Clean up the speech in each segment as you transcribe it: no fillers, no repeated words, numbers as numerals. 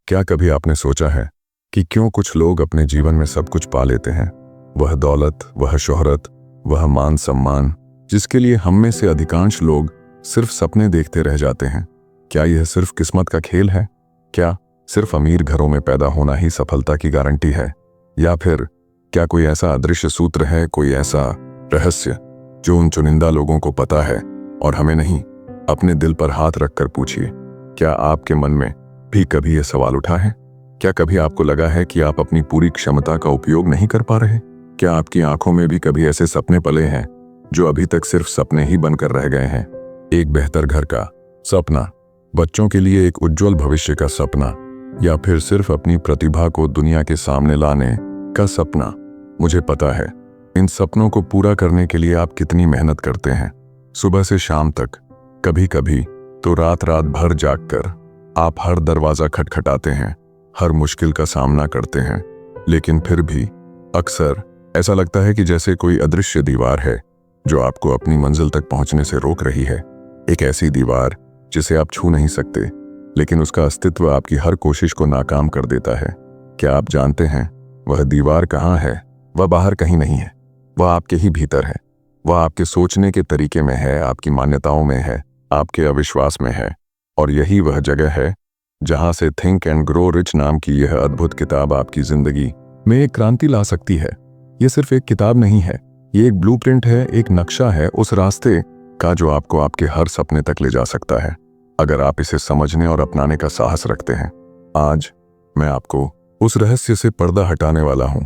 क्या कभी आपने सोचा है कि क्यों कुछ लोग अपने जीवन में सब कुछ पा लेते हैं? वह दौलत, वह शोहरत, वह मान सम्मान, जिसके लिए हम में से अधिकांश लोग सिर्फ सपने देखते रह जाते हैं। क्या यह सिर्फ किस्मत का खेल है? क्या सिर्फ अमीर घरों में पैदा होना ही सफलता की गारंटी है? या फिर क्या कोई ऐसा अदृश्य सूत्र है, कोई ऐसा रहस्य जो उन चुनिंदा लोगों को पता है और हमें नहीं? अपने दिल पर हाथ रखकर पूछिए, क्या आपके मन में भी कभी यह सवाल उठा है? क्या कभी आपको लगा है कि आप अपनी पूरी क्षमता का उपयोग नहीं कर पा रहे? क्या आपकी आंखों में भी कभी ऐसे सपने पले हैं जो अभी तक सिर्फ सपने ही बनकर रह गए हैं? एक बेहतर घर का सपना, बच्चों के लिए एक उज्जवल भविष्य का सपना, या फिर सिर्फ अपनी प्रतिभा को दुनिया के सामने लाने का सपना? मुझे पता है इन सपनों को पूरा करने के लिए आप कितनी मेहनत करते हैं, सुबह से शाम तक, कभी कभी तो रात रात भर जागकर आप हर दरवाजा खटखटाते हैं, हर मुश्किल का सामना करते हैं। लेकिन फिर भी अक्सर ऐसा लगता है कि जैसे कोई अदृश्य दीवार है जो आपको अपनी मंजिल तक पहुंचने से रोक रही है। एक ऐसी दीवार जिसे आप छू नहीं सकते, लेकिन उसका अस्तित्व आपकी हर कोशिश को नाकाम कर देता है। क्या आप जानते हैं वह दीवार कहाँ है? वह बाहर कहीं नहीं है, वह आपके ही भीतर है। वह आपके सोचने के तरीके में है, आपकी मान्यताओं में है, आपके अविश्वास में है। और यही वह जगह है जहां से थिंक एंड ग्रो रिच नाम की यह अद्भुत किताब आपकी जिंदगी में एक क्रांति ला सकती है। यह सिर्फ एक किताब नहीं है, ये एक ब्लूप्रिंट है, एक नक्शा है उस रास्ते का जो आपको आपके हर सपने तक ले जा सकता है, अगर आप इसे समझने और अपनाने का साहस रखते हैं। आज मैं आपको उस रहस्य से पर्दा हटाने वाला हूं,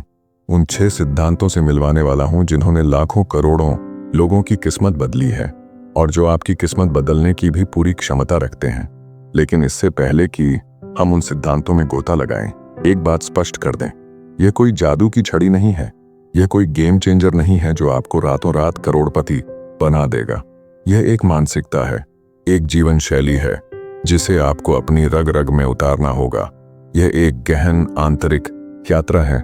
उन 6 सिद्धांतों से मिलवाने वाला हूं जिन्होंने लाखों करोड़ों लोगों की किस्मत बदली है और जो आपकी किस्मत बदलने की भी पूरी क्षमता रखते हैं। लेकिन इससे पहले कि हम उन सिद्धांतों में गोता लगाएं, एक बात स्पष्ट कर दें, यह कोई जादू की छड़ी नहीं है, यह कोई गेम चेंजर नहीं है जो आपको रातों रात करोड़पति बना देगा। यह एक मानसिकता है, एक जीवन शैली है जिसे आपको अपनी रग रग में उतारना होगा। यह एक गहन आंतरिक यात्रा है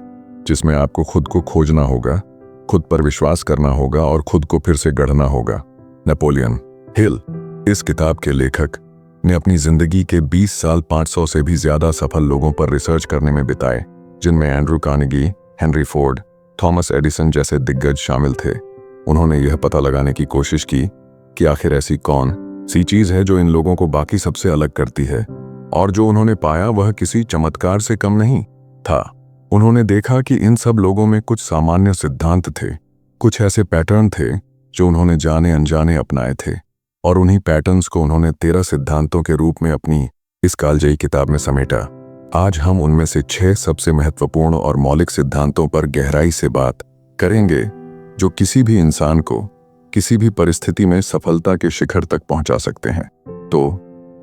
जिसमें आपको खुद को खोजना होगा, खुद पर विश्वास करना होगा और खुद को फिर से गढ़ना होगा। नेपोलियन हिल, इस किताब के लेखक, ने अपनी जिंदगी के 20 साल 500 से भी ज्यादा सफल लोगों पर रिसर्च करने में बिताए, जिनमें Andrew Carnegie, Henry Ford, Thomas Edison जैसे दिग्गज शामिल थे। उन्होंने यह पता लगाने की कोशिश की कि आखिर ऐसी कौन सी चीज है जो इन लोगों को बाकी सबसे अलग करती है, और जो उन्होंने पाया वह किसी चमत्कार से कम नहीं था। उन्होंने देखा कि इन सब लोगों में कुछ सामान्य सिद्धांत थे, कुछ ऐसे पैटर्न थे जो उन्होंने जाने अनजाने अपनाए थे, और उन्हीं पैटर्न्स को उन्होंने 13 सिद्धांतों के रूप में अपनी इस कालजयी किताब में समेटा। आज हम उनमें से 6 सबसे महत्वपूर्ण और मौलिक सिद्धांतों पर गहराई से बात करेंगे जो किसी भी इंसान को किसी भी परिस्थिति में सफलता के शिखर तक पहुंचा सकते हैं। तो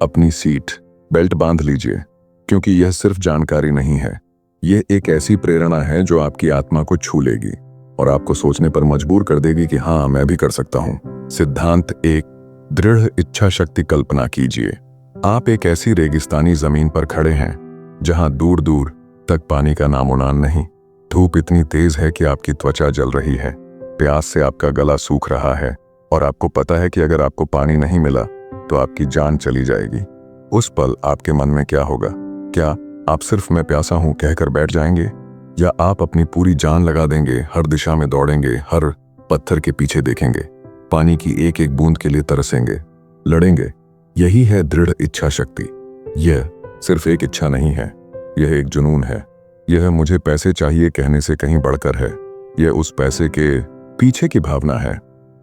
अपनी सीट बेल्ट बांध लीजिए, क्योंकि यह सिर्फ जानकारी नहीं है, यह एक ऐसी प्रेरणा है जो आपकी आत्मा को छू लेगी और आपको सोचने पर मजबूर कर देगी कि हाँ, मैं भी कर सकता हूं। सिद्धांत 1, दृढ़ इच्छा शक्ति। कल्पना कीजिए, आप एक ऐसी रेगिस्तानी जमीन पर खड़े हैं जहां दूर दूर तक पानी का नामोनान नहीं। धूप इतनी तेज है कि आपकी त्वचा जल रही है, प्यास से आपका गला सूख रहा है और आपको पता है कि अगर आपको पानी नहीं मिला तो आपकी जान चली जाएगी। उस पल आपके मन में क्या होगा? क्या आप सिर्फ मैं प्यासा हूं कहकर बैठ जाएंगे, या आप अपनी पूरी जान लगा देंगे, हर दिशा में दौड़ेंगे, हर पत्थर के पीछे देखेंगे, पानी की एक एक बूंद के लिए तरसेंगे, लड़ेंगे? यही है दृढ़ इच्छा शक्ति। यह सिर्फ एक इच्छा नहीं है, यह एक जुनून है। यह मुझे पैसे चाहिए कहने से कहीं बढ़कर है। यह उस पैसे के पीछे की भावना है।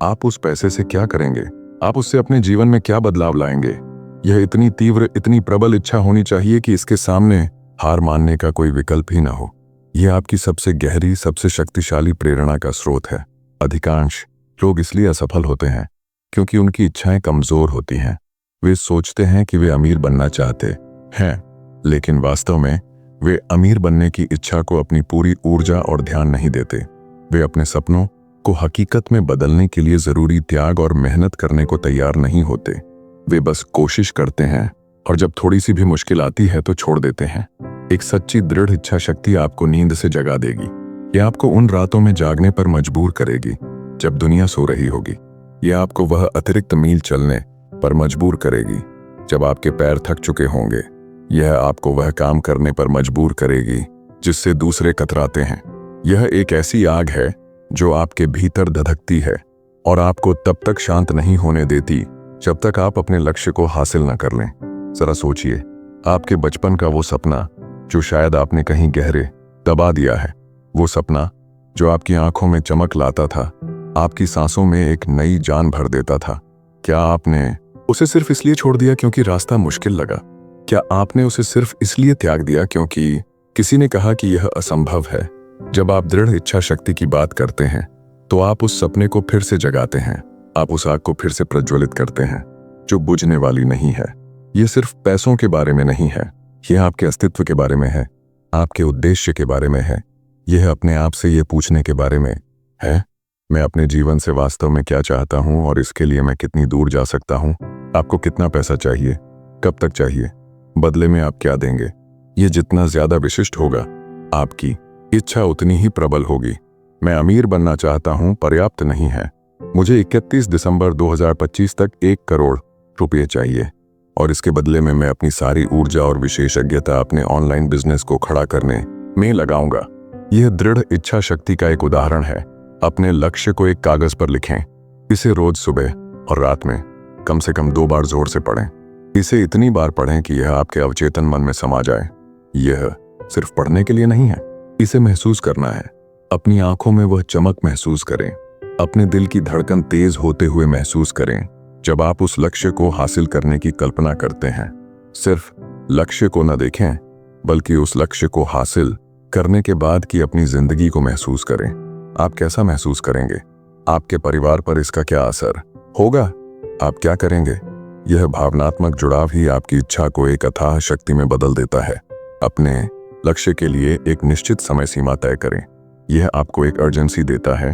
आप उस पैसे से क्या करेंगे? आप उससे अपने जीवन में क्या बदलाव लाएंगे? यह इतनी तीव्र, इतनी प्रबल इच्छा होनी चाहिए कि इसके सामने हार मानने का कोई विकल्प ही ना हो। यह आपकी सबसे गहरी, सबसे शक्तिशाली प्रेरणा का स्रोत है। अधिकांश लोग इसलिए असफल होते हैं क्योंकि उनकी इच्छाएं कमजोर होती हैं। वे सोचते हैं कि वे अमीर बनना चाहते हैं, लेकिन वास्तव में वे अमीर बनने की इच्छा को अपनी पूरी ऊर्जा और ध्यान नहीं देते। वे अपने सपनों को हकीकत में बदलने के लिए जरूरी त्याग और मेहनत करने को तैयार नहीं होते। वे बस कोशिश करते हैं और जब थोड़ी सी भी मुश्किल आती है तो छोड़ देते हैं। एक सच्ची दृढ़ इच्छा शक्ति आपको नींद से जगा देगी। यह आपको उन रातों में जागने पर मजबूर करेगी जब दुनिया सो रही होगी। यह आपको वह अतिरिक्त मील चलने पर मजबूर करेगी जब आपके पैर थक चुके होंगे। यह आपको वह काम करने पर मजबूर करेगी जिससे दूसरे कतराते हैं। यह एक ऐसी आग है जो आपके भीतर धधकती है और आपको तब तक शांत नहीं होने देती जब तक आप अपने लक्ष्य को हासिल न कर लें। जरा सोचिए, आपके बचपन का वो सपना जो शायद आपने कहीं गहरे दबा दिया है, वो सपना जो आपकी आंखों में चमक लाता था, आपकी सांसों में एक नई जान भर देता था। क्या आपने उसे सिर्फ इसलिए छोड़ दिया क्योंकि रास्ता मुश्किल लगा? क्या आपने उसे सिर्फ इसलिए त्याग दिया क्योंकि किसी ने कहा कि यह असंभव है? जब आप दृढ़ इच्छा शक्ति की बात करते हैं तो आप उस सपने को फिर से जगाते हैं, आप उस आग को फिर से प्रज्वलित करते हैं जो बुझने वाली नहीं है। यह सिर्फ पैसों के बारे में नहीं है, यह आपके अस्तित्व के बारे में है, आपके उद्देश्य के बारे में है। यह अपने आप से यह पूछने के बारे में है, मैं अपने जीवन से वास्तव में क्या चाहता हूं और इसके लिए मैं कितनी दूर जा सकता हूं। आपको कितना पैसा चाहिए, कब तक चाहिए, बदले में आप क्या देंगे? यह जितना ज्यादा विशिष्ट होगा, आपकी इच्छा उतनी ही प्रबल होगी। मैं अमीर बनना चाहता हूं पर्याप्त नहीं है, मुझे 31 दिसंबर 2025 तक 1 करोड़ रुपये चाहिए और इसके बदले में मैं अपनी सारी ऊर्जा और विशेषज्ञता अपने ऑनलाइन बिजनेस को खड़ा करने में लगाऊंगा। यह दृढ़ इच्छा शक्ति का एक उदाहरण है। अपने लक्ष्य को एक कागज पर लिखें, इसे रोज सुबह और रात में कम से कम 2 बार जोर से पढ़ें। इसे इतनी बार पढ़ें कि यह आपके अवचेतन मन में समा जाए। यह सिर्फ पढ़ने के लिए नहीं है, इसे महसूस करना है। अपनी आंखों में वह चमक महसूस करें, अपने दिल की धड़कन तेज होते हुए महसूस करें जब आप उस लक्ष्य को हासिल करने की कल्पना करते हैं। सिर्फ लक्ष्य को न देखें, बल्कि उस लक्ष्य को हासिल करने के बाद की अपनी जिंदगी को महसूस करें। आप कैसा महसूस करेंगे? आपके परिवार पर इसका क्या असर होगा? आप क्या करेंगे? यह भावनात्मक जुड़ाव ही आपकी इच्छा को एक अथाह शक्ति में बदल देता है। अपने लक्ष्य के लिए एक निश्चित समय सीमा तय करें। यह आपको एक अर्जेंसी देता है,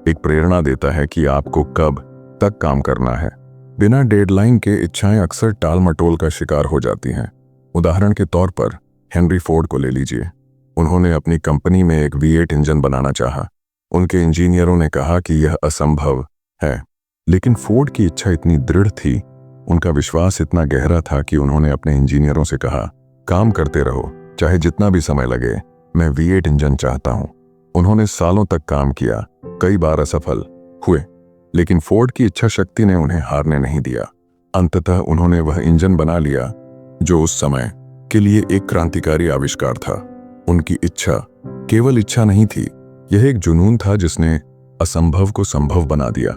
एक प्रेरणा देता है कि आपको कब तक काम करना है। बिना डेडलाइन के इच्छाएं अक्सर टाल मटोल का शिकार हो जाती हैं। उदाहरण के तौर पर हेनरी फोर्ड को ले लीजिए। उन्होंने अपनी कंपनी में एक V8 इंजन बनाना चाहा। उनके इंजीनियरों ने कहा कि यह असंभव है, लेकिन फोर्ड की इच्छा इतनी दृढ़ थी, उनका विश्वास इतना गहरा था कि उन्होंने अपने इंजीनियरों से कहा, काम करते रहो, चाहे जितना भी समय लगे, मैं V8 इंजन चाहता हूं। उन्होंने सालों तक काम किया, कई बार असफल हुए, लेकिन फोर्ड की इच्छा शक्ति ने उन्हें हारने नहीं दिया। अंततः उन्होंने वह इंजन बना लिया जो उस समय के लिए एक क्रांतिकारी आविष्कार था। उनकी इच्छा केवल इच्छा नहीं थी, यह एक जुनून था जिसने असंभव को संभव बना दिया।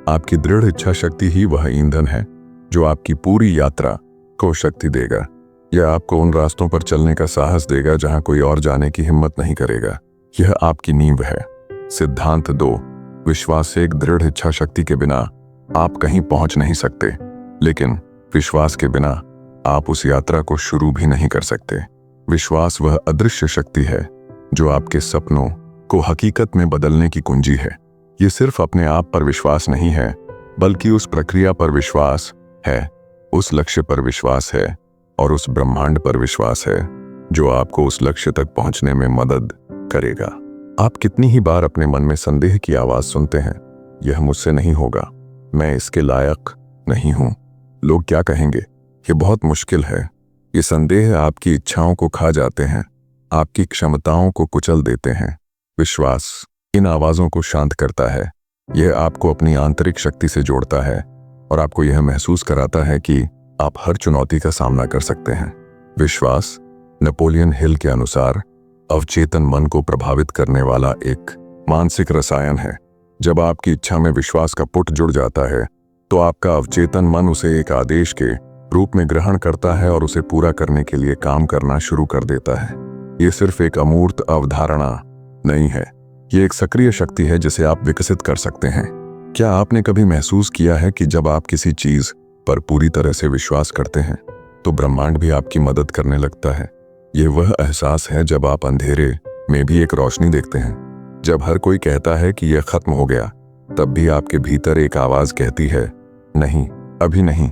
आपकी दृढ़ इच्छा शक्ति ही वह ईंधन है जो आपकी पूरी यात्रा को शक्ति देगा। यह आपको उन रास्तों पर चलने का साहस देगा जहां कोई और जाने की हिम्मत नहीं करेगा। यह आपकी नींव है। सिद्धांत 2, विश्वास से एक दृढ़ इच्छा शक्ति के बिना आप कहीं पहुंच नहीं सकते, लेकिन विश्वास के बिना आप उस यात्रा को शुरू भी नहीं कर सकते। विश्वास वह अदृश्य शक्ति है जो आपके सपनों को हकीकत में बदलने की कुंजी है। ये सिर्फ अपने आप पर विश्वास नहीं है, बल्कि उस प्रक्रिया पर विश्वास है, उस लक्ष्य पर विश्वास है और उस ब्रह्मांड पर विश्वास है जो आपको उस लक्ष्य तक पहुंचने में मदद करेगा। आप कितनी ही बार अपने मन में संदेह की आवाज सुनते हैं, यह मुझसे नहीं होगा, मैं इसके लायक नहीं हूं, लोग क्या कहेंगे, यह बहुत मुश्किल है। ये संदेह आपकी इच्छाओं को खा जाते हैं, आपकी क्षमताओं को कुचल देते हैं। विश्वास इन आवाजों को शांत करता है। यह आपको अपनी आंतरिक शक्ति से जोड़ता है और आपको यह महसूस कराता है कि आप हर चुनौती का सामना कर सकते हैं। विश्वास नेपोलियन हिल के अनुसार अवचेतन मन को प्रभावित करने वाला एक मानसिक रसायन है। जब आपकी इच्छा में विश्वास का पुट जुड़ जाता है तो आपका अवचेतन मन उसे एक आदेश के रूप में ग्रहण करता है और उसे पूरा करने के लिए काम करना शुरू कर देता है। ये सिर्फ एक अमूर्त अवधारणा नहीं है, ये एक सक्रिय शक्ति है जिसे आप विकसित कर सकते हैं। क्या आपने कभी महसूस किया है कि जब आप किसी चीज पर पूरी तरह से विश्वास करते हैं तो ब्रह्मांड भी आपकी मदद करने लगता है? यह वह एहसास है जब आप अंधेरे में भी एक रोशनी देखते हैं। जब हर कोई कहता है कि यह खत्म हो गया, तब भी आपके भीतर एक आवाज कहती है, नहीं, अभी नहीं।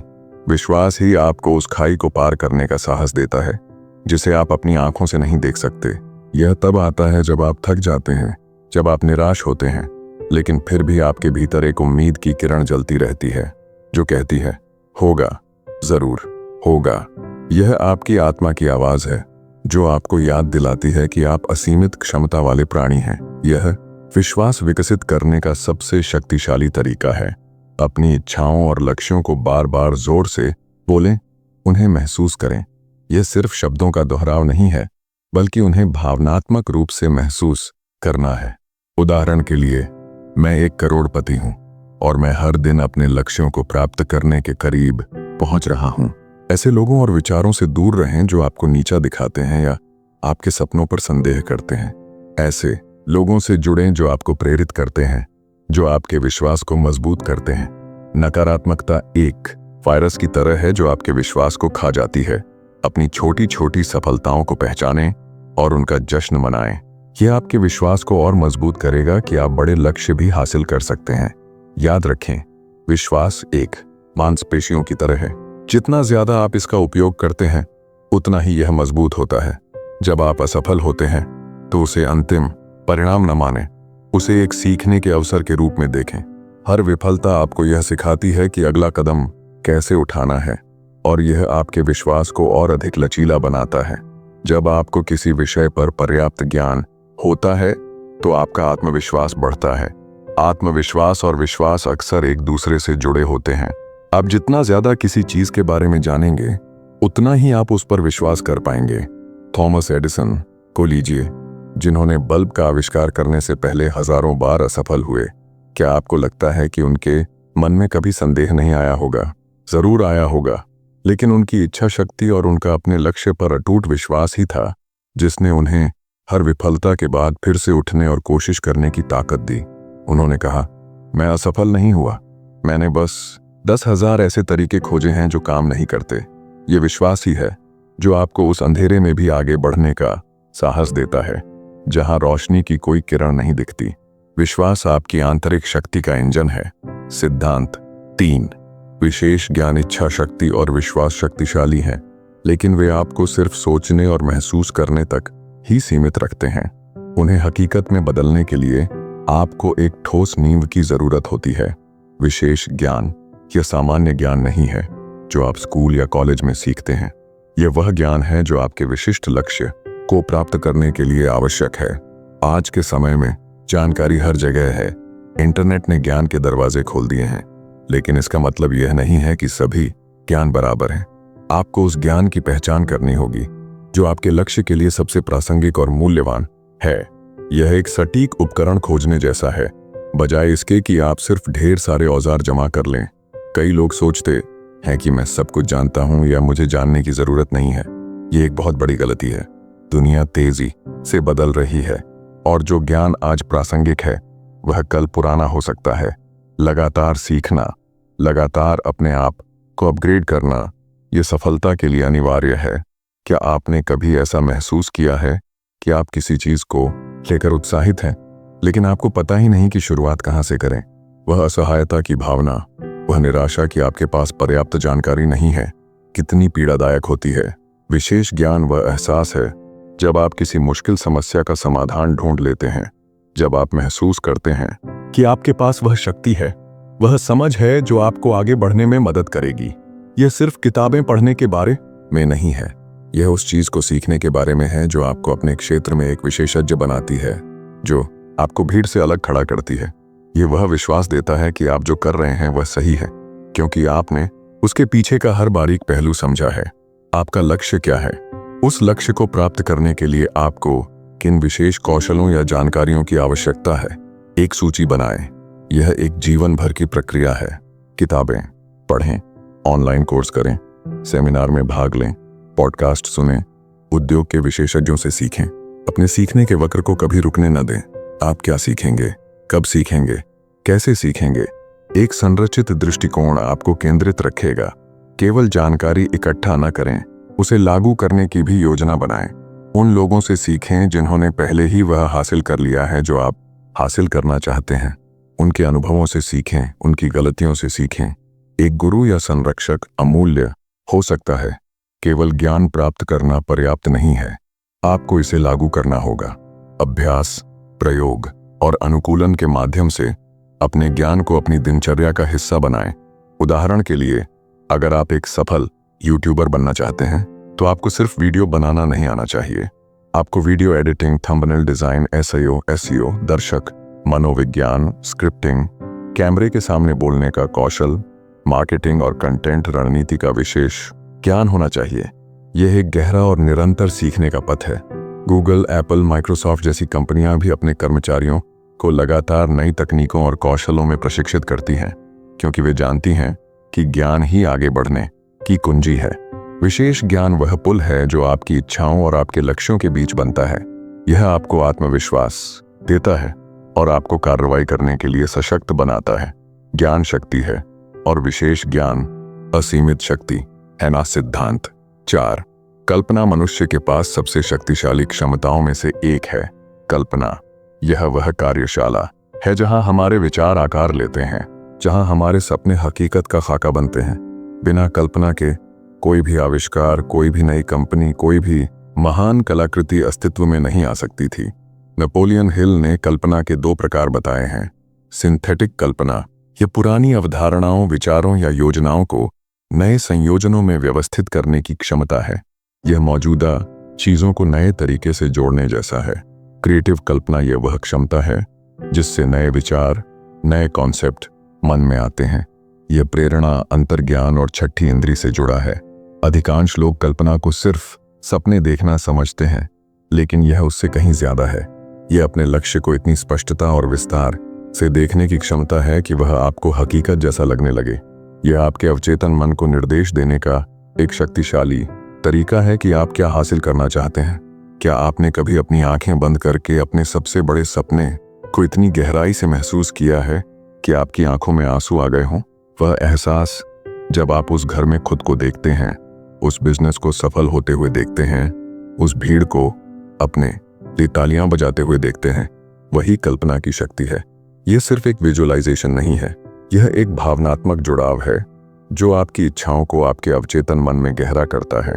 विश्वास ही आपको उस खाई को पार करने का साहस देता है जिसे आप अपनी आंखों से नहीं देख सकते। यह तब आता है जब आप थक जाते हैं, जब आप निराश होते हैं, लेकिन फिर भी आपके भीतर एक उम्मीद की किरण जलती रहती है जो कहती है, होगा, जरूर होगा। यह आपकी आत्मा की आवाज है जो आपको याद दिलाती है कि आप असीमित क्षमता वाले प्राणी हैं। यह विश्वास विकसित करने का सबसे शक्तिशाली तरीका है। अपनी इच्छाओं और लक्ष्यों को बार बार जोर से बोलें, उन्हें महसूस करें। यह सिर्फ शब्दों का दोहराव नहीं है, बल्कि उन्हें भावनात्मक रूप से महसूस करना है। उदाहरण के लिए, मैं एक करोड़पति हूं और मैं हर दिन अपने लक्ष्यों को प्राप्त करने के करीब पहुंच रहा हूं। ऐसे लोगों और विचारों से दूर रहें जो आपको नीचा दिखाते हैं या आपके सपनों पर संदेह करते हैं। ऐसे लोगों से जुड़ें जो आपको प्रेरित करते हैं, जो आपके विश्वास को मजबूत करते हैं। नकारात्मकता एक वायरस की तरह है जो आपके विश्वास को खा जाती है। अपनी छोटी छोटी सफलताओं को पहचानें और उनका जश्न मनाएं। यह आपके विश्वास को और मजबूत करेगा कि आप बड़े लक्ष्य भी हासिल कर सकते हैं। याद रखें, विश्वास एक मांसपेशियों की तरह है। जितना ज्यादा आप इसका उपयोग करते हैं, उतना ही यह मजबूत होता है। जब आप असफल होते हैं तो उसे अंतिम परिणाम न मानें, उसे एक सीखने के अवसर के रूप में देखें। हर विफलता आपको यह सिखाती है कि अगला कदम कैसे उठाना है, और यह आपके विश्वास को और अधिक लचीला बनाता है। जब आपको किसी विषय पर पर्याप्त ज्ञान होता है तो आपका आत्मविश्वास बढ़ता है। आत्मविश्वास और विश्वास अक्सर एक दूसरे से जुड़े होते हैं। आप जितना ज्यादा किसी चीज के बारे में जानेंगे, उतना ही आप उस पर विश्वास कर पाएंगे। थॉमस एडिसन को लीजिए, जिन्होंने बल्ब का आविष्कार करने से पहले हजारों बार असफल हुए। क्या आपको लगता है कि उनके मन में कभी संदेह नहीं आया होगा? जरूर आया होगा, लेकिन उनकी इच्छा शक्ति और उनका अपने लक्ष्य पर अटूट विश्वास ही था जिसने उन्हें हर विफलता के बाद फिर से उठने और कोशिश करने की ताकत दी। उन्होंने कहा, मैं असफल नहीं हुआ, मैंने बस 10,000 ऐसे तरीके खोजे हैं जो काम नहीं करते। ये विश्वास ही है जो आपको उस अंधेरे में भी आगे बढ़ने का साहस देता है जहां रोशनी की कोई किरण नहीं दिखती। विश्वास आपकी आंतरिक शक्ति का इंजन है। सिद्धांत 3 विशेष ज्ञान, इच्छा शक्ति और विश्वास शक्तिशाली हैं, लेकिन वे आपको सिर्फ सोचने और महसूस करने तक ही सीमित रखते हैं। उन्हें हकीकत में बदलने के लिए आपको एक ठोस नींव की जरूरत होती है। विशेष ज्ञान यह सामान्य ज्ञान नहीं है जो आप स्कूल या कॉलेज में सीखते हैं। यह वह ज्ञान है जो आपके विशिष्ट लक्ष्य को प्राप्त करने के लिए आवश्यक है। आज के समय में जानकारी हर जगह है। इंटरनेट ने ज्ञान के दरवाजे खोल दिए हैं, लेकिन इसका मतलब यह नहीं है कि सभी ज्ञान बराबर है। आपको उस ज्ञान की पहचान करनी होगी जो आपके लक्ष्य के लिए सबसे प्रासंगिक और मूल्यवान है। यह एक सटीक उपकरण खोजने जैसा है, बजाय इसके कि आप सिर्फ ढेर सारे औजार जमा कर लें। कई लोग सोचते हैं कि मैं सब कुछ जानता हूं या मुझे जानने की जरूरत नहीं है। ये एक बहुत बड़ी गलती है। दुनिया तेजी से बदल रही है और जो ज्ञान आज प्रासंगिक है वह कल पुराना हो सकता है। लगातार सीखना, लगातार अपने आप को अपग्रेड करना, यह सफलता के लिए अनिवार्य है। क्या आपने कभी ऐसा महसूस किया है कि आप किसी चीज को लेकर उत्साहित हैं, लेकिन आपको पता ही नहीं कि शुरुआत कहां से करें? वह असहायता की भावना, वह निराशा कि आपके पास पर्याप्त जानकारी नहीं है, कितनी पीड़ादायक होती है। विशेष ज्ञान वह एहसास है जब आप किसी मुश्किल समस्या का समाधान ढूंढ लेते हैं, जब आप महसूस करते हैं कि आपके पास वह शक्ति है, वह समझ है जो आपको आगे बढ़ने में मदद करेगी। यह सिर्फ किताबें पढ़ने के बारे में नहीं है, यह उस चीज को सीखने के बारे में है जो आपको अपने क्षेत्र में एक विशेषज्ञ बनाती है, जो आपको भीड़ से अलग खड़ा करती है। यह वह विश्वास देता है कि आप जो कर रहे हैं वह सही है, क्योंकि आपने उसके पीछे का हर बारीक पहलू समझा है। आपका लक्ष्य क्या है? उस लक्ष्य को प्राप्त करने के लिए आपको किन विशेष कौशलों या जानकारियों की आवश्यकता है? एक सूची बनाएं। यह एक जीवन भर की प्रक्रिया है। किताबें पढ़ें, ऑनलाइन कोर्स करें, सेमिनार में भाग लें, पॉडकास्ट सुनें, उद्योग के विशेषज्ञों से सीखें। अपने सीखने के वक्र को कभी रुकने न दें। आप क्या सीखेंगे, कब सीखेंगे, कैसे सीखेंगे? एक संरचित दृष्टिकोण आपको केंद्रित रखेगा। केवल जानकारी इकट्ठा न करें, उसे लागू करने की भी योजना बनाएं। उन लोगों से सीखें जिन्होंने पहले ही वह हासिल कर लिया है जो आप हासिल करना चाहते हैं। उनके अनुभवों से सीखें, उनकी गलतियों से सीखें। एक गुरु या संरक्षक अमूल्य हो सकता है। केवल ज्ञान प्राप्त करना पर्याप्त नहीं है, आपको इसे लागू करना होगा। अभ्यास, प्रयोग और अनुकूलन के माध्यम से अपने ज्ञान को अपनी दिनचर्या का हिस्सा बनाएं। उदाहरण के लिए, अगर आप एक सफल यूट्यूबर बनना चाहते हैं, तो आपको सिर्फ वीडियो बनाना नहीं आना चाहिए। आपको video editing, thumbnail design, SEO, दर्शक, मनोविज्ञान, स्क्रिप्टिंग, कैमरे के सामने बोलने का कौशल, मार्केटिंग और कंटेंट रणनीति का विशेष ज्ञान होना चाहिए। यह एक गहरा और निरंतर सीखने का पथ है। गूगल, एप्पल, माइक्रोसॉफ्ट जैसी कंपनियां भी अपने कर्मचारियों को लगातार नई तकनीकों और कौशलों में प्रशिक्षित करती हैं, क्योंकि वे जानती हैं कि ज्ञान ही आगे बढ़ने की कुंजी है। विशेष ज्ञान वह पुल है जो आपकी इच्छाओं और आपके लक्ष्यों के बीच बनता है। यह आपको आत्मविश्वास देता है और आपको कार्रवाई करने के लिए सशक्त बनाता है। ज्ञान शक्ति है और विशेष ज्ञान असीमित शक्ति है ना। सिद्धांत 4, कल्पना मनुष्य के पास सबसे शक्तिशाली क्षमताओं में से एक है। कल्पना, यह वह कार्यशाला है जहां हमारे विचार आकार लेते हैं, जहां हमारे सपने हकीकत का खाका बनते हैं। बिना कल्पना के कोई भी आविष्कार, कोई भी नई कंपनी, कोई भी महान कलाकृति अस्तित्व में नहीं आ सकती थी। नेपोलियन हिल ने कल्पना के 2 प्रकार बताए हैं। सिंथेटिक कल्पना, यह पुरानी अवधारणाओं, विचारों या योजनाओं को नए संयोजनों में व्यवस्थित करने की क्षमता है। यह मौजूदा चीजों को नए तरीके से जोड़ने जैसा है। क्रिएटिव कल्पना, यह वह क्षमता है जिससे नए विचार, नए कॉन्सेप्ट मन में आते हैं। यह प्रेरणा, अंतर्ज्ञान और छठी इंद्री से जुड़ा है। अधिकांश लोग कल्पना को सिर्फ सपने देखना समझते हैं, लेकिन यह उससे कहीं ज्यादा है। यह अपने लक्ष्य को इतनी स्पष्टता और विस्तार से देखने की क्षमता है कि वह आपको हकीकत जैसा लगने लगे। यह आपके अवचेतन मन को निर्देश देने का एक शक्तिशाली तरीका है कि आप क्या हासिल करना चाहते हैं। क्या आपने कभी अपनी आंखें बंद करके अपने सबसे बड़े सपने को इतनी गहराई से महसूस किया है कि आपकी आंखों में आंसू आ गए हों? वह एहसास जब आप उस घर में खुद को देखते हैं, उस बिजनेस को सफल होते हुए देखते हैं, उस भीड़ को अपने लिए तालियां बजाते हुए देखते हैं, वही कल्पना की शक्ति है। यह सिर्फ एक विजुअलाइजेशन नहीं है, यह एक भावनात्मक जुड़ाव है जो आपकी इच्छाओं को आपके अवचेतन मन में गहरा करता है।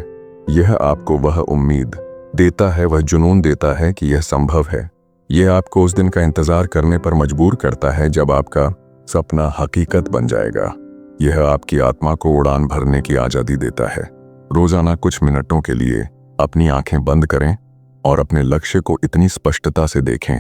यह आपको वह उम्मीद देता है, वह जुनून देता है कि यह संभव है। यह आपको उस दिन का इंतजार करने पर मजबूर करता है जब आपका सपना हकीकत बन जाएगा। यह आपकी आत्मा को उड़ान भरने की आजादी देता है। रोजाना कुछ मिनटों के लिए अपनी आंखें बंद करें और अपने लक्ष्य को इतनी स्पष्टता से देखें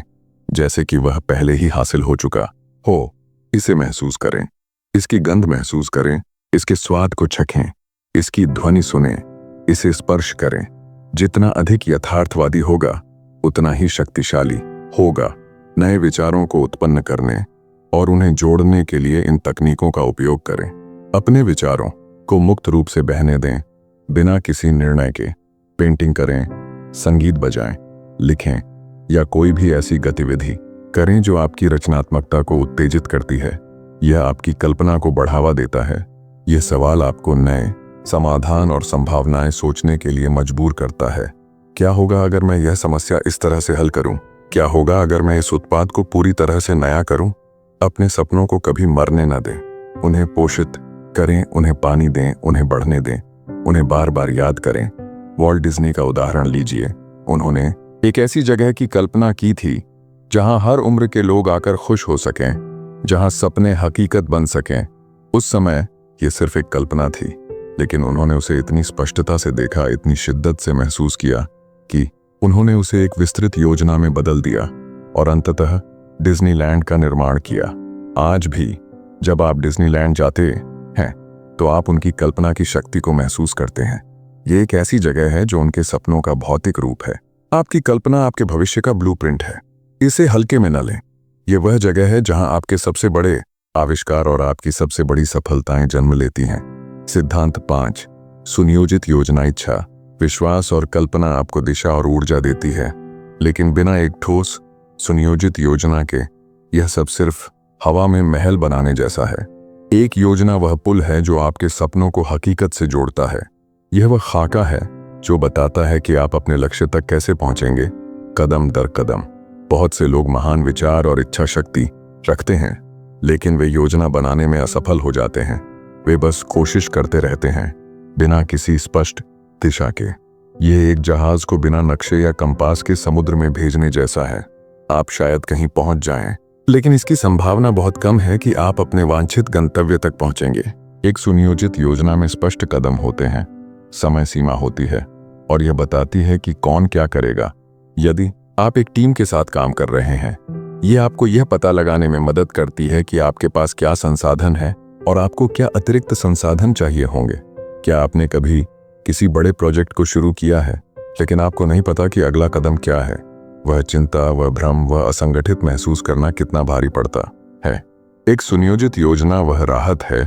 जैसे कि वह पहले ही हासिल हो चुका हो। इसे महसूस करें, इसकी गंध महसूस करें, इसके स्वाद को चखें, इसकी ध्वनि सुनें, इसे स्पर्श करें। जितना अधिक यथार्थवादी होगा, उतना ही शक्तिशाली होगा। नए विचारों को उत्पन्न करने और उन्हें जोड़ने के लिए इन तकनीकों का उपयोग करें। अपने विचारों को मुक्त रूप से बहने दें, बिना किसी निर्णय के। पेंटिंग करें, संगीत बजाएं, लिखें या कोई भी ऐसी गतिविधि करें जो आपकी रचनात्मकता को उत्तेजित करती है। यह आपकी कल्पना को बढ़ावा देता है। यह सवाल आपको नए समाधान और संभावनाएं सोचने के लिए मजबूर करता है। क्या होगा अगर मैं यह समस्या इस तरह से हल करूं? क्या होगा अगर मैं इस उत्पाद को पूरी तरह से नया करूं? अपने सपनों को कभी मरने न दें, उन्हें पोषित करें, उन्हें पानी दें, उन्हें बढ़ने दें, उन्हें बार बार याद करें। वॉल्ट डिज्नी का उदाहरण लीजिए। उन्होंने एक ऐसी जगह की कल्पना की थी जहां हर उम्र के लोग आकर खुश हो सकें, जहां सपने हकीकत बन सकें। उस समय यह सिर्फ एक कल्पना थी, लेकिन उन्होंने उसे इतनी स्पष्टता से देखा, इतनी शिद्दत से महसूस किया कि उन्होंने उसे एक विस्तृत योजना में बदल दिया और अंततः डिज्नीलैंड का निर्माण किया। आज भी जब आप डिज्नीलैंड जाते हैं तो आप उनकी कल्पना की शक्ति को महसूस करते हैं। ये एक ऐसी जगह है जो उनके सपनों का भौतिक रूप है। आपकी कल्पना आपके भविष्य का ब्लूप्रिंट है। इसे हल्के में न लें। यह वह जगह है जहां आपके सबसे बड़े आविष्कार और आपकी सबसे बड़ी सफलताएं जन्म लेती हैं। सिद्धांत 5, सुनियोजित योजना। इच्छा, विश्वास और कल्पना आपको दिशा और ऊर्जा देती है, लेकिन बिना एक ठोस सुनियोजित योजना के यह सब सिर्फ हवा में महल बनाने जैसा है। एक योजना वह पुल है जो आपके सपनों को हकीकत से जोड़ता है। यह वह खाका है जो बताता है कि आप अपने लक्ष्य तक कैसे पहुंचेंगे, कदम दर कदम। बहुत से लोग महान विचार और इच्छा शक्ति रखते हैं, लेकिन वे योजना बनाने में असफल हो जाते हैं। वे बस कोशिश करते रहते हैं बिना किसी स्पष्ट दिशा के। यह एक जहाज को बिना नक्शे या कंपास के समुद्र में भेजने जैसा है। आप शायद कहीं पहुंच जाएं, लेकिन इसकी संभावना बहुत कम है कि आप अपने वांछित गंतव्य तक पहुंचेंगे। एक सुनियोजित योजना में स्पष्ट कदम होते हैं, समय सीमा होती है और यह बताती है कि कौन क्या करेगा। यदि आप एक टीम के साथ काम कर रहे हैं, ये आपको यह पता लगाने में मदद करती है कि आपके पास क्या संसाधन है और आपको क्या अतिरिक्त संसाधन चाहिए होंगे। क्या आपने कभी किसी बड़े प्रोजेक्ट को शुरू किया है लेकिन आपको नहीं पता कि अगला कदम क्या है? वह चिंता, वह भ्रम, वह असंगठित महसूस करना कितना भारी पड़ता है। एक सुनियोजित योजना वह राहत है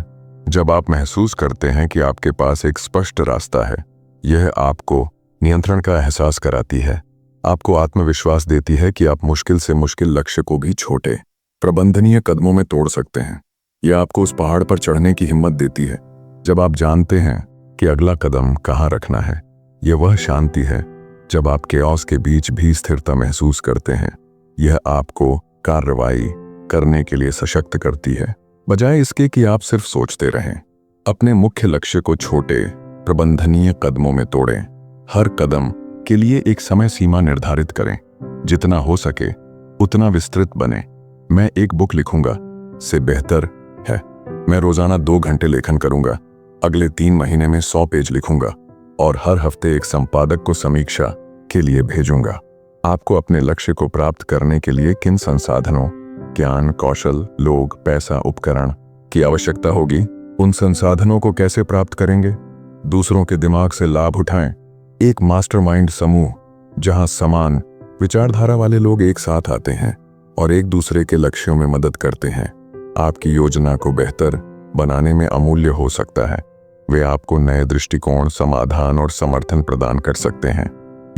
जब आप महसूस करते हैं कि आपके पास एक स्पष्ट रास्ता है। यह आपको नियंत्रण का एहसास कराती है, आपको आत्मविश्वास देती है कि आप मुश्किल से मुश्किल लक्ष्य को भी छोटे, प्रबंधनीय कदमों में तोड़ सकते हैं। यह आपको उस पहाड़ पर चढ़ने की हिम्मत देती है जब आप जानते हैं कि अगला कदम कहाँ रखना है। यह वह शांति है जब आप केओस के बीच भी स्थिरता महसूस करते हैं। यह आपको कार्रवाई करने के लिए सशक्त करती है, बजाय इसके कि आप सिर्फ सोचते रहें। अपने मुख्य लक्ष्य को छोटे, प्रबंधनीय कदमों में तोड़ें। हर कदम के लिए एक समय सीमा निर्धारित करें। जितना हो सके उतना विस्तृत बने। मैं एक बुक लिखूंगा से बेहतर है मैं रोजाना 2 घंटे लेखन करूंगा। अगले 3 महीने में 100 पेज लिखूंगा और हर हफ्ते एक संपादक को समीक्षा के लिए भेजूंगा। आपको अपने लक्ष्य को प्राप्त करने के लिए किन संसाधनों, ज्ञान, कौशल, लोग, पैसा, उपकरण की आवश्यकता होगी? उन संसाधनों को कैसे प्राप्त करेंगे? दूसरों के दिमाग से लाभ उठाएं। एक मास्टरमाइंड समूह जहां समान विचारधारा वाले लोग एक साथ आते हैं और एक दूसरे के लक्ष्यों में मदद करते हैं, आपकी योजना को बेहतर बनाने में अमूल्य हो सकता है। वे आपको नए दृष्टिकोण, समाधान और समर्थन प्रदान कर सकते हैं।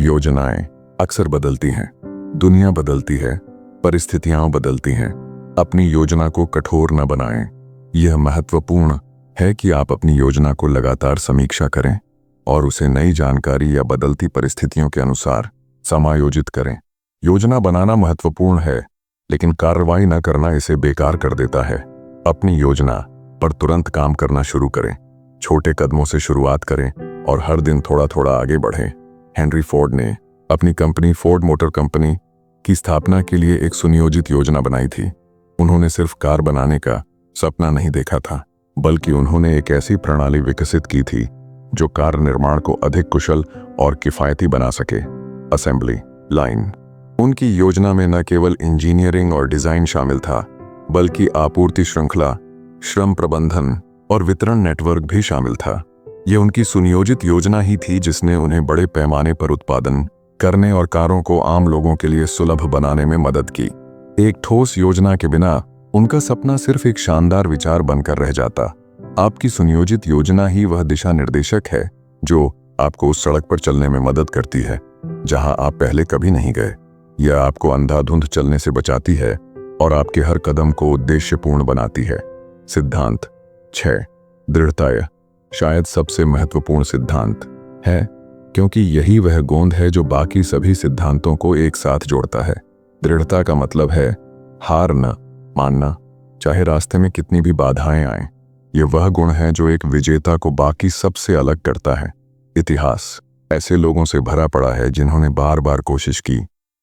योजनाएं अक्सर बदलती हैं, दुनिया बदलती है, परिस्थितियां बदलती हैं। अपनी योजना को कठोर न बनाएं। यह महत्वपूर्ण है कि आप अपनी योजना को लगातार समीक्षा करें और उसे नई जानकारी या बदलती परिस्थितियों के अनुसार समायोजित करें। योजना बनाना महत्वपूर्ण है, लेकिन कार्रवाई न करना इसे बेकार कर देता है। अपनी योजना पर तुरंत काम करना शुरू करें। छोटे कदमों से शुरुआत करें और हर दिन थोड़ा थोड़ा आगे बढ़ें। हेनरी फोर्ड ने अपनी कंपनी फोर्ड मोटर कंपनी की स्थापना के लिए एक सुनियोजित योजना बनाई थी। उन्होंने सिर्फ कार बनाने का सपना नहीं देखा था, बल्कि उन्होंने एक ऐसी प्रणाली विकसित की थी जो कार निर्माण को अधिक कुशल और किफायती बना सके। Assembly line. उनकी योजना में न केवल इंजीनियरिंग और डिजाइन शामिल था, बल्कि आपूर्ति श्रृंखला, श्रम प्रबंधन और वितरण नेटवर्क भी शामिल था। यह उनकी सुनियोजित योजना ही थी जिसने उन्हें बड़े पैमाने पर उत्पादन करने और कारों को आम लोगों के लिए सुलभ बनाने में मदद की। एक ठोस योजना के बिना उनका सपना सिर्फ एक शानदार विचार बनकर रह जाता। आपकी सुनियोजित योजना ही वह दिशा निर्देशक है जो आपको उस सड़क पर चलने में मदद करती है जहां आप पहले कभी नहीं गए। यह आपको अंधाधुंध चलने से बचाती है और आपके हर कदम को उद्देश्यपूर्ण बनाती है। सिद्धांत 6। दृढ़ता शायद सबसे महत्वपूर्ण सिद्धांत है, क्योंकि यही वह गोंद है जो बाकी सभी सिद्धांतों को एक साथ जोड़ता है। दृढ़ता का मतलब है हार न मानना, चाहे रास्ते में कितनी भी बाधाएं आएं। यह वह गुण है जो एक विजेता को बाकी सबसे अलग करता है। इतिहास ऐसे लोगों से भरा पड़ा है जिन्होंने बार बार कोशिश की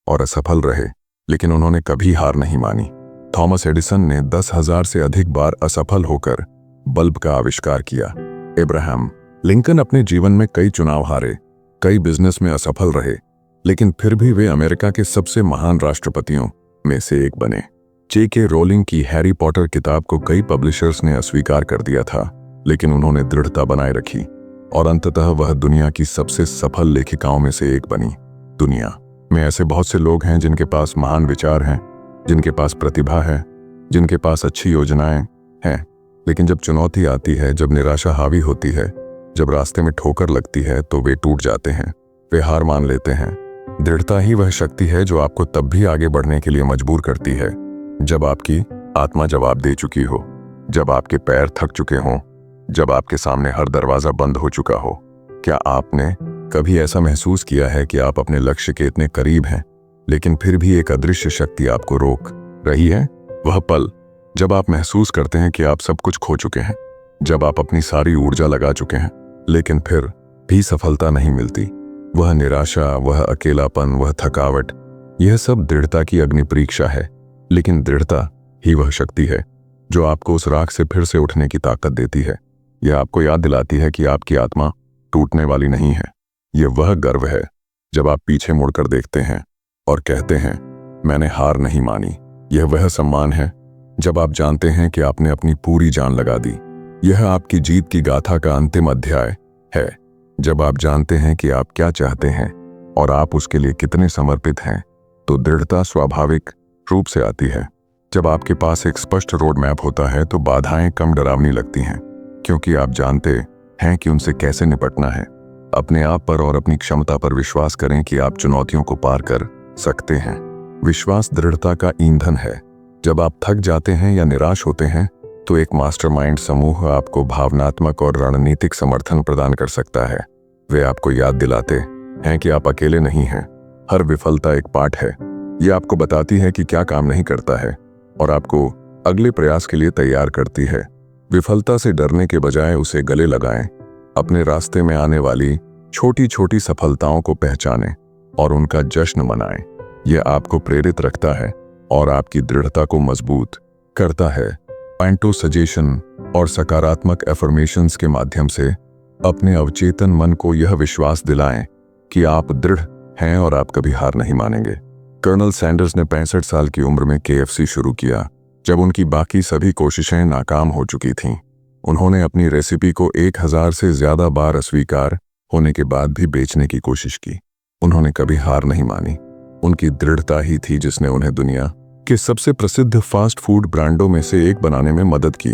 और असफल रहे, लेकिन उन्होंने कभी हार नहीं मानी। थॉमस एडिसन ने 10,000 से अधिक बार असफल होकर बल्ब का आविष्कार किया। अब्राहम लिंकन अपने जीवन में कई चुनाव हारे, कई बिजनेस में असफल रहे, लेकिन फिर भी वे अमेरिका के सबसे महान राष्ट्रपतियों में से एक बने। J.K. रोलिंग की हैरी पॉटर किताब को कई पब्लिशर्स ने अस्वीकार कर दिया था, लेकिन उन्होंने दृढ़ता बनाए रखी और अंततः वह दुनिया की सबसे सफल लेखिकाओं में से एक बनी। दुनिया में ऐसे बहुत से लोग हैं जिनके पास महान विचार हैं, जिनके पास प्रतिभा है, जिनके पास अच्छी योजनाएं हैं, लेकिन जब चुनौती आती है, जब निराशा हावी होती है, जब रास्ते में ठोकर लगती है, तो वे टूट जाते हैं, वे हार मान लेते हैं। दृढ़ता ही वह शक्ति है जो आपको तब भी आगे बढ़ने के लिए मजबूर करती है जब आपकी आत्मा जवाब दे चुकी हो, जब आपके पैर थक चुके हों, जब आपके सामने हर दरवाजा बंद हो चुका हो। क्या आपने कभी ऐसा महसूस किया है कि आप अपने लक्ष्य के इतने करीब हैं, लेकिन फिर भी एक अदृश्य शक्ति आपको रोक रही है? वह पल जब आप महसूस करते हैं कि आप सब कुछ खो चुके हैं, जब आप अपनी सारी ऊर्जा लगा चुके हैं, लेकिन फिर भी सफलता नहीं मिलती। वह निराशा, वह अकेलापन, वह थकावट, यह सब दृढ़ता की अग्नि परीक्षा है। लेकिन दृढ़ता ही वह शक्ति है जो आपको उस राख से फिर से उठने की ताकत देती है। यह आपको याद दिलाती है कि आपकी आत्मा टूटने वाली नहीं है। यह वह गर्व है जब आप पीछे मुड़कर देखते हैं और कहते हैं, मैंने हार नहीं मानी। यह वह सम्मान है जब आप जानते हैं कि आपने अपनी पूरी जान लगा दी। यह आपकी जीत की गाथा का अंतिम अध्याय है, जब आप जानते हैं कि आप क्या चाहते हैं और आप उसके लिए कितने समर्पित हैं। तो दृढ़ता स्वाभाविक रूप से आती है। जब आपके पास एक स्पष्ट रोड मैप होता है तो बाधाएं कम डरावनी लगती हैं, क्योंकि आप जानते हैं कि उनसे कैसे निपटना है। अपने आप पर और अपनी क्षमता पर विश्वास करें कि आप चुनौतियों को पार कर सकते हैं। विश्वास दृढ़ता का ईंधन है। जब आप थक जाते हैं या निराश होते हैं तो एक मास्टरमाइंड समूह आपको भावनात्मक और रणनीतिक समर्थन प्रदान कर सकता है। वे आपको याद दिलाते हैं कि आप अकेले नहीं हैं। हर विफलता एक पाठ है। ये आपको बताती है कि क्या काम नहीं करता है और आपको अगले प्रयास के लिए तैयार करती है। विफलता से डरने के बजाय उसे गले लगाएं। अपने रास्ते में आने वाली छोटी छोटी सफलताओं को पहचानें और उनका जश्न मनाएं। यह आपको प्रेरित रखता है और आपकी दृढ़ता को मजबूत करता है। पैंटो सजेशन और सकारात्मक एफर्मेशंस के माध्यम से अपने अवचेतन मन को यह विश्वास दिलाएं कि आप दृढ़ हैं और आप कभी हार नहीं मानेंगे। कर्नल सैंडर्स ने 65 साल की उम्र में KFC शुरू किया, जब उनकी बाकी सभी कोशिशें नाकाम हो चुकी थीं। उन्होंने अपनी रेसिपी को 1000 से ज्यादा बार अस्वीकार होने के बाद भी बेचने की कोशिश की। उन्होंने कभी हार नहीं मानी। उनकी दृढ़ता ही थी जिसने उन्हें दुनिया के सबसे प्रसिद्ध फास्ट फूड ब्रांडों में से एक बनाने में मदद की।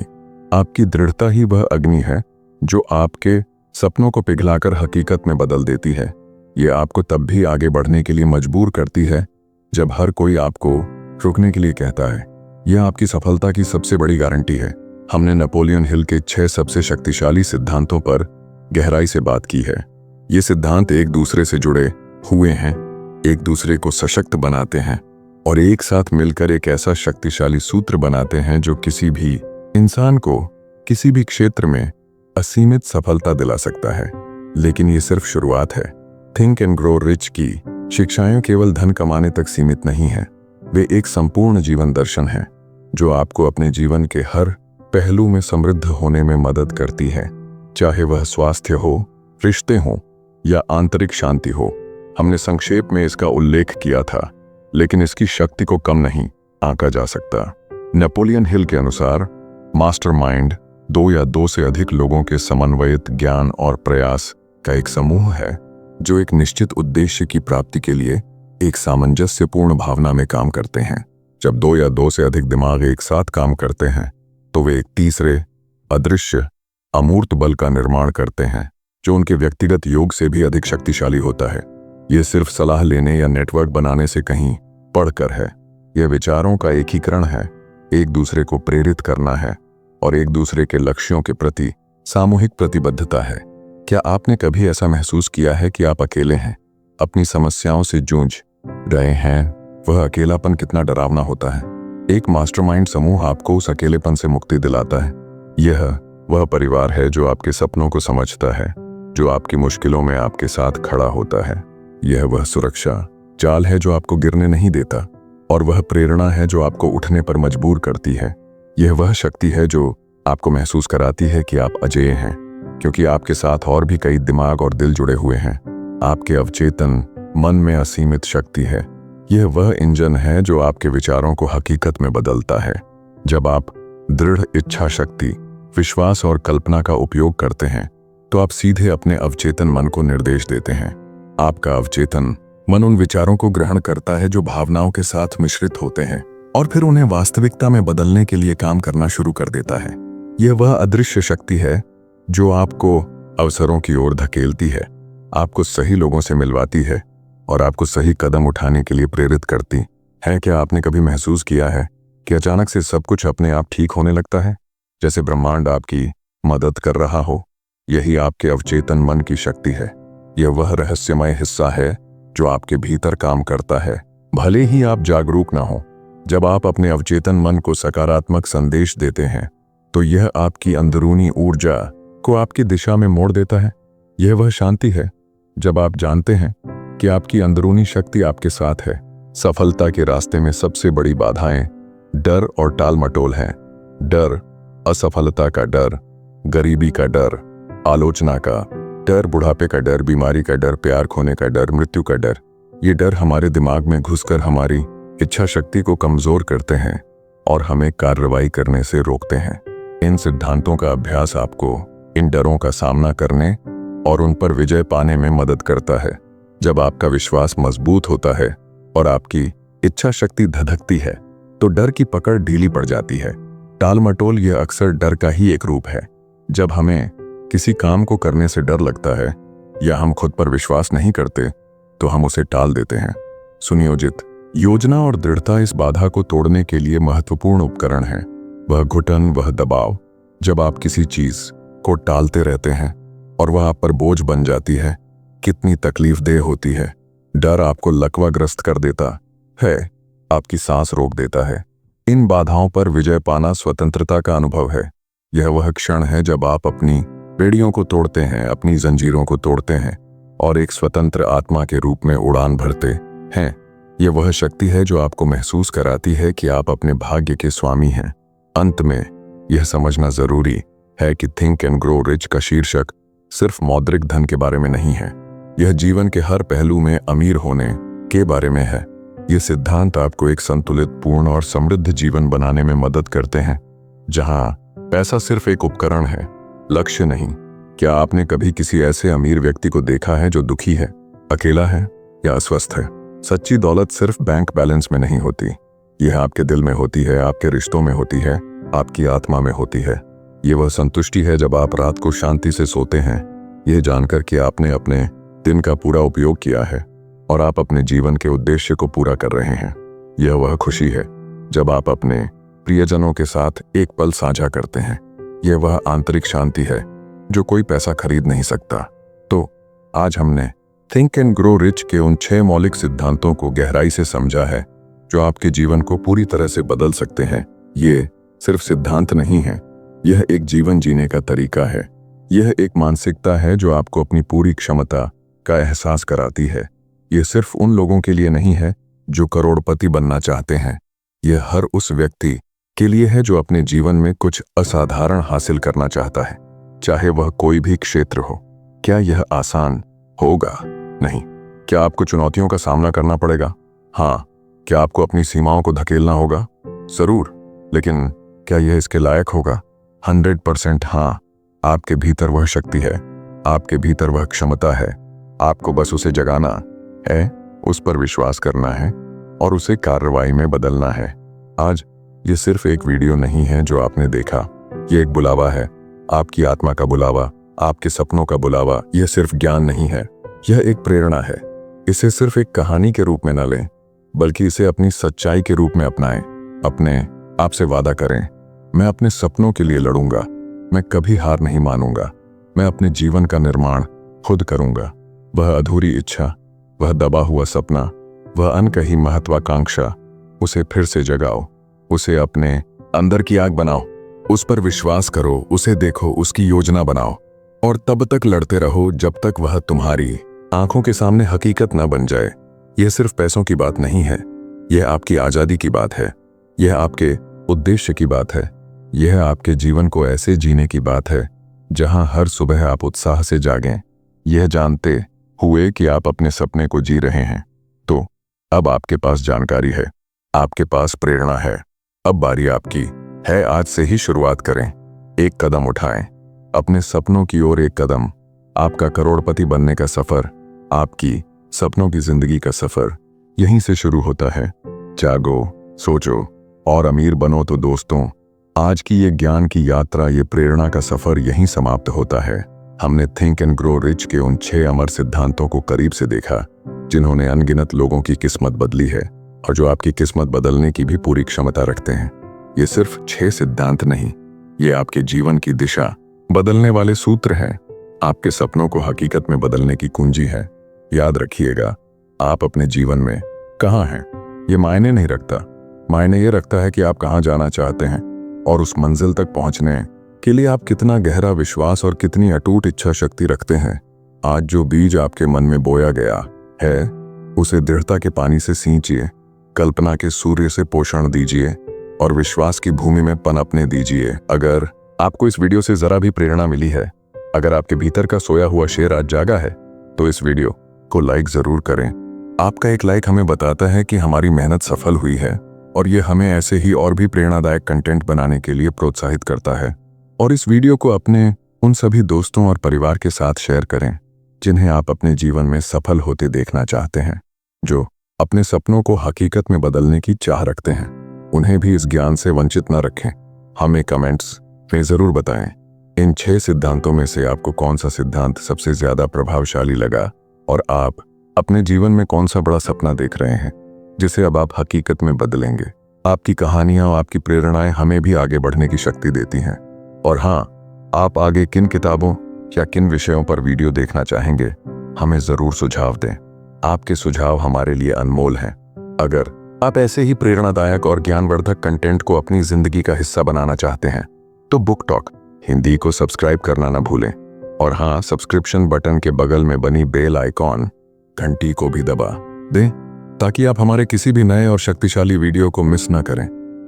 आपकी दृढ़ता ही वह अग्नि है जो आपके सपनों को पिघलाकर हकीकत में बदल देती है। ये आपको तब भी आगे बढ़ने के लिए मजबूर करती है जब हर कोई आपको रुकने के लिए कहता है। यह आपकी सफलता की सबसे बड़ी गारंटी है। हमने नेपोलियन हिल के 6 सबसे शक्तिशाली सिद्धांतों पर गहराई से बात की है। ये सिद्धांत एक दूसरे से जुड़े हुए हैं, एक दूसरे को सशक्त बनाते हैं और एक साथ मिलकर एक ऐसा शक्तिशाली सूत्र बनाते हैं जो किसी भी इंसान को किसी भी क्षेत्र में असीमित सफलता दिला सकता है। लेकिन ये सिर्फ शुरुआत है। थिंक एंड ग्रो रिच की शिक्षाएं केवल धन कमाने तक सीमित नहीं है। वे एक संपूर्ण जीवन दर्शन है जो आपको अपने जीवन के हर पहलू में समृद्ध होने में मदद करती है, चाहे वह स्वास्थ्य हो, रिश्ते हो या आंतरिक शांति हो। हमने संक्षेप में इसका उल्लेख किया था, लेकिन इसकी शक्ति को कम नहीं आंका जा सकता। नेपोलियन हिल के अनुसार मास्टरमाइंड 2 या 2 से अधिक लोगों के समन्वयित ज्ञान और प्रयास का एक समूह है जो एक निश्चित उद्देश्य की प्राप्ति के लिए एक सामंजस्यपूर्ण भावना में काम करते हैं। जब 2 या 2 से अधिक दिमाग एक साथ काम करते हैं तो वे एक तीसरे अदृश्य अमूर्त बल का निर्माण करते हैं जो उनके व्यक्तिगत योग से भी अधिक शक्तिशाली होता है। यह सिर्फ सलाह लेने या नेटवर्क बनाने से कहीं पढ़कर है। यह विचारों का एकीकरण है, एक दूसरे को प्रेरित करना है और एक दूसरे के लक्ष्यों के प्रति सामूहिक प्रतिबद्धता है। क्या आपने कभी ऐसा महसूस किया है कि आप अकेले हैं, अपनी समस्याओं से जूझ रहे हैं? वह अकेलापन कितना डरावना होता है। एक मास्टरमाइंड समूह आपको उस अकेलेपन से मुक्ति दिलाता है। यह वह परिवार है जो आपके सपनों को समझता है, जो आपकी मुश्किलों में आपके साथ खड़ा होता है। यह वह सुरक्षा जाल है जो आपको गिरने नहीं देता और वह प्रेरणा है जो आपको उठने पर मजबूर करती है। यह वह शक्ति है जो आपको महसूस कराती है कि आप अजेय हैं, क्योंकि आपके साथ और भी कई दिमाग और दिल जुड़े हुए हैं। आपके अवचेतन मन में असीमित शक्ति है। यह वह इंजन है जो आपके विचारों को हकीकत में बदलता है। जब आप दृढ़ इच्छा शक्ति, विश्वास और कल्पना का उपयोग करते हैं तो आप सीधे अपने अवचेतन मन को निर्देश देते हैं। आपका अवचेतन मन उन विचारों को ग्रहण करता है जो भावनाओं के साथ मिश्रित होते हैं और फिर उन्हें वास्तविकता में बदलने के लिए काम करना शुरू कर देता है। यह वह अदृश्य शक्ति है जो आपको अवसरों की ओर धकेलती है, आपको सही लोगों से मिलवाती है और आपको सही कदम उठाने के लिए प्रेरित करती है। क्या आपने कभी महसूस किया है कि अचानक से सब कुछ अपने आप ठीक होने लगता है, जैसे ब्रह्मांड आपकी मदद कर रहा हो? यही आपके अवचेतन मन की शक्ति है। यह वह रहस्यमय हिस्सा है जो आपके भीतर काम करता है, भले ही आप जागरूक ना हो। जब आप अपने अवचेतन मन को सकारात्मक संदेश देते हैं तो यह आपकी अंदरूनी ऊर्जा को आपकी दिशा में मोड़ देता है। यह वह शांति है जब आप जानते हैं कि आपकी अंदरूनी शक्ति आपके साथ है। सफलता के रास्ते में सबसे बड़ी बाधाएं डर और टाल-मटोल हैं। डर, असफलता का डर, गरीबी का डर, आलोचना का डर, बुढ़ापे का डर, बीमारी का डर, प्यार खोने का डर, मृत्यु का डर। ये डर हमारे दिमाग में घुसकर हमारी इच्छा शक्ति को कमजोर करते हैं और हमें कार्रवाई करने से रोकते हैं। इन सिद्धांतों का अभ्यास आपको इन डरों का सामना करने और उन पर विजय पाने में मदद करता है। जब आपका विश्वास मजबूत होता है और आपकी इच्छा शक्ति धधकती है तो डर की पकड़ ढीली पड़ जाती है। टाल मटोल यह अक्सर डर का ही एक रूप है। जब हमें किसी काम को करने से डर लगता है या हम खुद पर विश्वास नहीं करते तो हम उसे टाल देते हैं। सुनियोजित योजना और दृढ़ता इस बाधा को तोड़ने के लिए महत्वपूर्ण उपकरण है। वह घुटन, वह दबाव। जब आप किसी चीज को टालते रहते हैं और वह आप पर बोझ बन जाती है, कितनी तकलीफदेह होती है। डर आपको लकवाग्रस्त कर देता है, आपकी सांस रोक देता है। इन बाधाओं पर विजय पाना स्वतंत्रता का अनुभव है। यह वह क्षण है जब आप अपनी बेड़ियों को तोड़ते हैं, अपनी जंजीरों को तोड़ते हैं और एक स्वतंत्र आत्मा के रूप में उड़ान भरते हैं। यह वह शक्ति है जो आपको महसूस कराती है कि आप अपने भाग्य के स्वामी हैं। अंत में यह समझना जरूरी है कि थिंक एंड ग्रो रिच का शीर्षक सिर्फ मौद्रिक धन के बारे में नहीं है। यह जीवन के हर पहलू में अमीर होने के बारे में है। ये सिद्धांत आपको एक संतुलित, पूर्ण और समृद्ध जीवन बनाने में मदद करते हैं, जहां पैसा सिर्फ एक उपकरण है, लक्ष्य नहीं। क्या आपने कभी किसी ऐसे अमीर व्यक्ति को देखा है जो दुखी है, अकेला है या अस्वस्थ है? सच्ची दौलत सिर्फ बैंक बैलेंस में नहीं होती, यह आपके दिल में होती है, आपके रिश्तों में होती है, आपकी आत्मा में होती है। ये वह संतुष्टि है जब आप रात को शांति से सोते हैं, यह जानकर कि आपने अपने दिन का पूरा उपयोग किया है और आप अपने जीवन के उद्देश्य को पूरा कर रहे हैं। यह वह खुशी है जब आप अपने प्रियजनों के साथ एक पल साझा करते हैं। यह वह आंतरिक शांति है जो कोई पैसा खरीद नहीं सकता। तो आज हमने थिंक एंड ग्रो रिच के उन 6 मौलिक सिद्धांतों को गहराई से समझा है जो आपके जीवन को पूरी तरह से बदल सकते हैं। ये सिर्फ सिद्धांत नहीं है, यह एक जीवन जीने का तरीका है। यह एक मानसिकता है जो आपको अपनी पूरी क्षमता का एहसास कराती है। यह सिर्फ उन लोगों के लिए नहीं है जो करोड़पति बनना चाहते हैं। यह हर उस व्यक्ति के लिए है जो अपने जीवन में कुछ असाधारण हासिल करना चाहता है, चाहे वह कोई भी क्षेत्र हो। क्या यह आसान होगा? नहीं। क्या आपको चुनौतियों का सामना करना पड़ेगा? हाँ। क्या आपको अपनी सीमाओं को धकेलना होगा? जरूर। लेकिन क्या यह इसके लायक होगा? 100% हाँ। आपके भीतर वह शक्ति है, आपके भीतर वह क्षमता है। आपको बस उसे जगाना है, उस पर विश्वास करना है और उसे कार्रवाई में बदलना है। आज ये सिर्फ एक वीडियो नहीं है जो आपने देखा, ये एक बुलावा है, आपकी आत्मा का बुलावा, आपके सपनों का बुलावा। यह सिर्फ ज्ञान नहीं है, यह एक प्रेरणा है। इसे सिर्फ एक कहानी के रूप में न लें, बल्कि इसे अपनी सच्चाई के रूप में अपनाएं। अपने आप से वादा करें, मैं अपने सपनों के लिए लड़ूंगा, मैं कभी हार नहीं मानूंगा, मैं अपने जीवन का निर्माण खुद करूंगा। वह अधूरी इच्छा, वह दबा हुआ सपना, वह अनकही महत्वाकांक्षा, उसे फिर से जगाओ, उसे अपने अंदर की आग बनाओ, उस पर विश्वास करो, उसे देखो, उसकी योजना बनाओ और तब तक लड़ते रहो जब तक वह तुम्हारी आंखों के सामने हकीकत न बन जाए। यह सिर्फ पैसों की बात नहीं है, यह आपकी आजादी की बात है, यह आपके उद्देश्य की बात है, यह आपके जीवन को ऐसे जीने की बात है जहां हर सुबह आप उत्साह से जागें, यह जानते हुए कि आप अपने सपने को जी रहे हैं। तो अब आपके पास जानकारी है, आपके पास प्रेरणा है, अब बारी आपकी है। आज से ही शुरुआत करें, एक कदम उठाएं, अपने सपनों की ओर एक कदम। आपका करोड़पति बनने का सफर, आपकी सपनों की जिंदगी का सफर यहीं से शुरू होता है। जागो, सोचो और अमीर बनो। तो दोस्तों, आज की ये ज्ञान की यात्रा, ये प्रेरणा का सफर यहीं समाप्त होता है। हमने थिंक एंड ग्रो रिच के उन 6 अमर सिद्धांतों को करीब से देखा जिन्होंने अनगिनत लोगों की किस्मत बदली है और जो आपकी किस्मत बदलने की भी पूरी क्षमता रखते हैं। ये सिर्फ 6 सिद्धांत नहीं, ये आपके जीवन की दिशा बदलने वाले सूत्र हैं, आपके सपनों को हकीकत में बदलने की कुंजी है। याद रखिएगा, आप अपने जीवन में कहाँ हैं ये मायने नहीं रखता, मायने ये रखता है कि आप कहाँ जाना चाहते हैं और उस मंजिल तक पहुंचने के लिए आप कितना गहरा विश्वास और कितनी अटूट इच्छा शक्ति रखते हैं। आज जो बीज आपके मन में बोया गया है, उसे दृढ़ता के पानी से सींचिए, कल्पना के सूर्य से पोषण दीजिए और विश्वास की भूमि में पनपने दीजिए। अगर आपको इस वीडियो से जरा भी प्रेरणा मिली है अगर आपके भीतर का सोया हुआ शेर आज जागा है तो इस वीडियो को लाइक जरूर करें। आपका एक लाइक हमें बताता है कि हमारी मेहनत सफल हुई है और ये हमें ऐसे ही और भी प्रेरणादायक कंटेंट बनाने के लिए प्रोत्साहित करता है। और इस वीडियो को अपने उन सभी दोस्तों और परिवार के साथ शेयर करें जिन्हें आप अपने जीवन में सफल होते देखना चाहते हैं, जो अपने सपनों को हकीकत में बदलने की चाह रखते हैं। उन्हें भी इस ज्ञान से वंचित न रखें। हमें कमेंट्स में जरूर बताएं इन 6 सिद्धांतों में से आपको कौन सा सिद्धांत सबसे ज्यादा प्रभावशाली लगा और आप अपने जीवन में कौन सा बड़ा सपना देख रहे हैं जिसे अब आप हकीकत में बदलेंगे। आपकी कहानियां और आपकी प्रेरणाएं हमें भी आगे बढ़ने की शक्ति देती हैं। और हाँ, आप आगे किन किताबों या किन विषयों पर वीडियो देखना चाहेंगे, हमें जरूर सुझाव दें। आपके सुझाव हमारे लिए अनमोल हैं। अगर आप ऐसे ही प्रेरणादायक और ज्ञानवर्धक कंटेंट को अपनी जिंदगी का हिस्सा बनाना चाहते हैं तो बुक टॉक हिंदी को सब्सक्राइब करना न भूलें। और हाँ, सब्सक्रिप्शन बटन के बगल में बनी बेल आइकॉन घंटी को भी दबा दें ताकि आप हमारे किसी भी नए और शक्तिशाली वीडियो को मिस न करें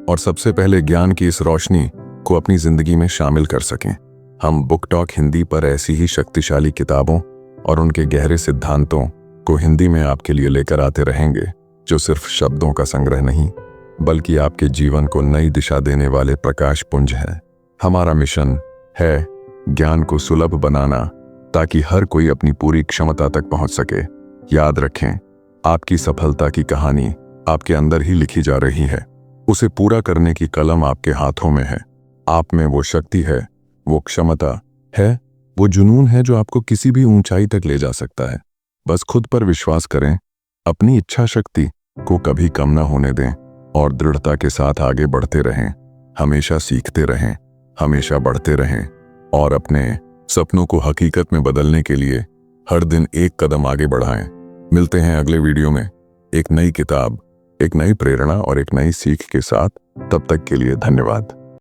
और सबसे पहले ज्ञान की इस रोशनी को अपनी जिंदगी में शामिल कर सकें। हम बुक टॉक हिंदी पर ऐसी ही शक्तिशाली किताबों और उनके गहरे सिद्धांतों को हिंदी में आपके लिए लेकर आते रहेंगे, जो सिर्फ शब्दों का संग्रह नहीं बल्कि आपके जीवन को नई दिशा देने वाले प्रकाश पुंज है। हमारा मिशन है ज्ञान को सुलभ बनाना ताकि हर कोई अपनी पूरी क्षमता तक पहुंच सके। याद रखें, आपकी सफलता की कहानी आपके अंदर ही लिखी जा रही है। उसे पूरा करने की कलम आपके हाथों में है। आप में वो शक्ति है, वो क्षमता है, वो जुनून है जो आपको किसी भी ऊंचाई तक ले जा सकता है। बस खुद पर विश्वास करें, अपनी इच्छा शक्ति को कभी कम न होने दें और दृढ़ता के साथ आगे बढ़ते रहें। हमेशा सीखते रहें, हमेशा बढ़ते रहें और अपने सपनों को हकीकत में बदलने के लिए हर दिन एक कदम आगे बढ़ाएं। मिलते हैं अगले वीडियो में एक नई किताब, एक नई प्रेरणा और एक नई सीख के साथ। तब तक के लिए धन्यवाद।